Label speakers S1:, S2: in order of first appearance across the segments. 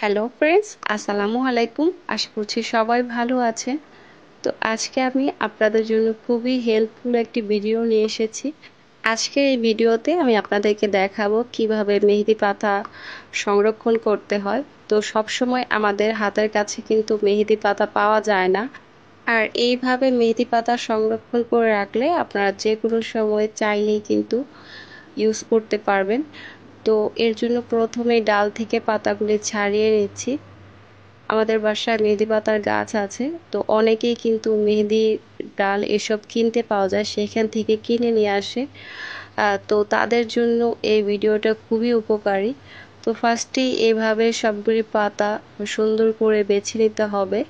S1: Hello friends, আসসালামু আলাইকুম। আশা করছি সবাই ভালো আছেন। তো আজকে আমি আপনাদের জন্য খুবই হেল্পফুল একটি ভিডিও নিয়ে এসেছি। আজকের এই ভিডিওতে আমি আপনাদেরকে দেখাবো কিভাবে মেহেদি পাতা সংরক্ষণ করতে হয়। তো সবসময় আমাদের হাতের কাছে কিন্তু মেহেদি পাতা পাওয়া যায় না। আর এইভাবে মেহেদি পাতা সংরক্ষণ করে রাখলে আপনারা যে কোনো সময় চাইলেই কিন্তু ইউজ করতে পারবেন। তো এর জন্য প্রথমেই ডাল থেকে পাতাগুলি ছাড়িয়ে নিচ্ছি। আমাদের বাসায় মেহেদি পাতার গাছ আছে, তো অনেকেই কিন্তু মেহেদি ডাল এসব কিনতে পাওয়া যায়, সেখান থেকে কিনে নিয়ে আসে। তো তাদের জন্য এই ভিডিওটা খুবই উপকারী। তো ফার্স্টেই এইভাবে সবগুলি পাতা সুন্দর করে বেছে নিতে হবে।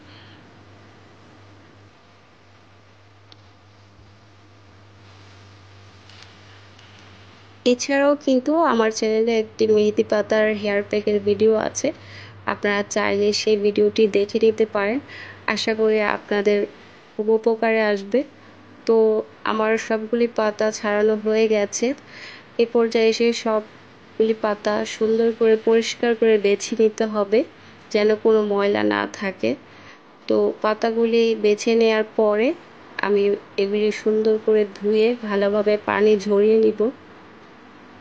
S1: এছাড়াও কিন্তু আমার চ্যানেলে একটি মেহেদি পাতার হেয়ার প্যাকের ভিডিও আছে, আপনারা চাইলে সেই ভিডিওটি দেখে নিতে পারেন। আশা করি আপনাদের খুব উপকারে আসবে। তো আমার সবগুলি পাতা ছাড়ানো হয়ে গেছে। এ পর্যায়ে এসে সবগুলি পাতা সুন্দর করে পরিষ্কার করে বেছে নিতে হবে, যেন কোনো ময়লা না থাকে। তো পাতাগুলি বেছে নেওয়ার পরে আমি এগুলি সুন্দর করে ধুয়ে ভালোভাবে পানি ঝরিয়ে নিব।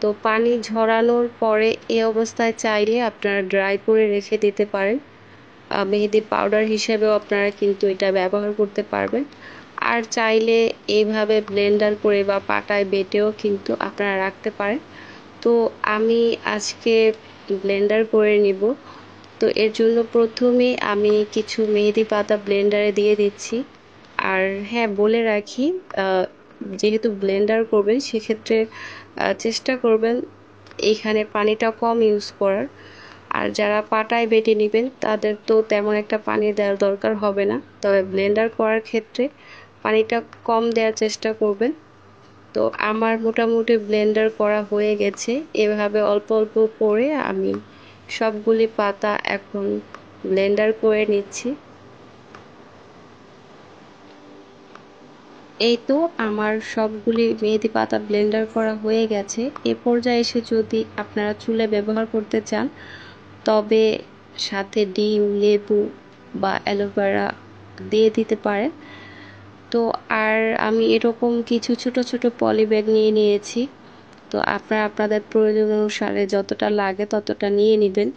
S1: তো পানি ঝরানোর পরে এই অবস্থায় চাইলে আপনারা ড্রাই করে রেখে দিতে পারেন। মেহেদি পাউডার হিসেবেও আপনারা কিন্তু এটা ব্যবহার করতে পারবেন। আর চাইলে এইভাবে ব্লেন্ডার করে বা পাটায় বেটেও কিন্তু আপনারা রাখতে পারেন। তো আমি আজকে ব্লেন্ডার করে নিব। তো এর জন্য প্রথমে আমি কিছু মেহেদি পাতা ব্লেন্ডারে দিয়ে দিচ্ছি। আর হ্যাঁ, বলে রাখি, যেহেতু ব্লেন্ডার করবেন সেক্ষেত্রে চেষ্টা করবেন এইখানে পানিটা কম ইউজ করার। আর যারা পাটায় বেটে নেবেন তাদের তো তেমন একটা পানি দেওয়ার দরকার হবে না, তবে ব্লেন্ডার করার ক্ষেত্রে পানিটা কম দেওয়ার চেষ্টা করবেন। তো আমার মোটামুটি ব্লেন্ডার করা হয়ে গেছে। এভাবে অল্প অল্প করে আমি সবগুলি পাতা এখন ব্লেন্ডার করে নিচ্ছি। এই তো আমার সবগুলি মেহেদি পাতা ব্লেন্ডার করা হয়ে গেছে। এ পর্যায়ে এসে যদি আপনারা চুলে ব্যবহার করতে চান তবে সাথে ডিম, লেবু বা অ্যালোভেরা দিয়ে দিতে পারেন। তো আর আমি এরকম কিছু ছোট ছোট পলি ব্যাগ নিয়ে নিয়েছি। তো আপনারা আপনাদের প্রয়োজন অনুসারে যতটা লাগে ততটা নিয়ে নেবেন।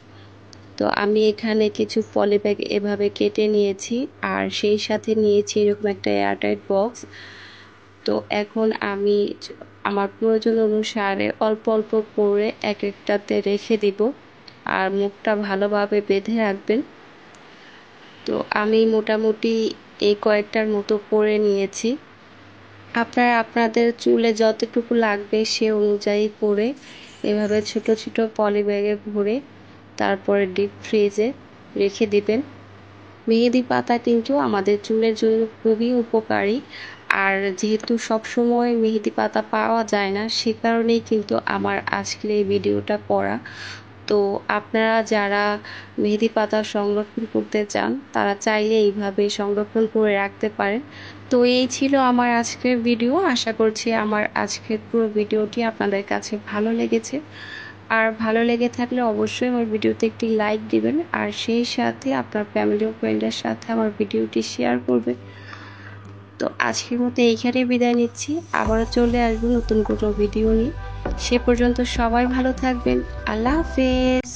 S1: তো আমি এখানে কিছু পলি ব্যাগ এভাবে কেটে নিয়েছি, আর সেই সাথে নিয়েছি এরকম একটা এয়ারটাইট বক্স। তো এখন আমি আমার প্রয়োজন অনুসারে অল্প অল্প করে এক একটাতে রেখে দিব, আর মুখটা ভালোভাবে বেঁধে রাখবেন। তো আমি মোটামুটি এই কয়েকটার মতো করে নিয়েছি। আপনারা আপনাদের চুলে যতটুকু লাগবে সে অনুযায়ী করে এভাবে ছোট ছোট পলি ব্যাগে ভরে তারপরে ডিপ ফ্রিজে রেখে দিবেন। মেহেদি পাতা কিন্তু আমাদের চুলের জন্য খুবই উপকারী। আর যেহেতু সবসময় মেহেদি পাতা পাওয়া যায় না, সে কারণেই কিন্তু আমার আজকের এই ভিডিওটা করা। তো আপনারা যারা মেহেদি পাতা সংরক্ষণ করতে চান তারা চাইলে এইভাবে সংরক্ষণ করে রাখতে পারেন। তো এই ছিল আমার আজকের ভিডিও। আশা করছি আমার আজকের পুরো ভিডিওটি আপনাদের কাছে ভালো লেগেছে। আর ভালো লেগে থাকলে অবশ্যই আমার ভিডিওতে একটি লাইক দিবেন, আর সেই সাথে আপনার ফ্যামিলি ও ফ্রেন্ডের সাথে আমার ভিডিওটি শেয়ার করবেন। তো আজকের মতো এইখানে বিদায় নিচ্ছি। আবারও চলে আসবো নতুন কোনো ভিডিও নিয়ে। সে পর্যন্ত সবাই ভালো থাকবেন। আল্লাহ হাফেজ।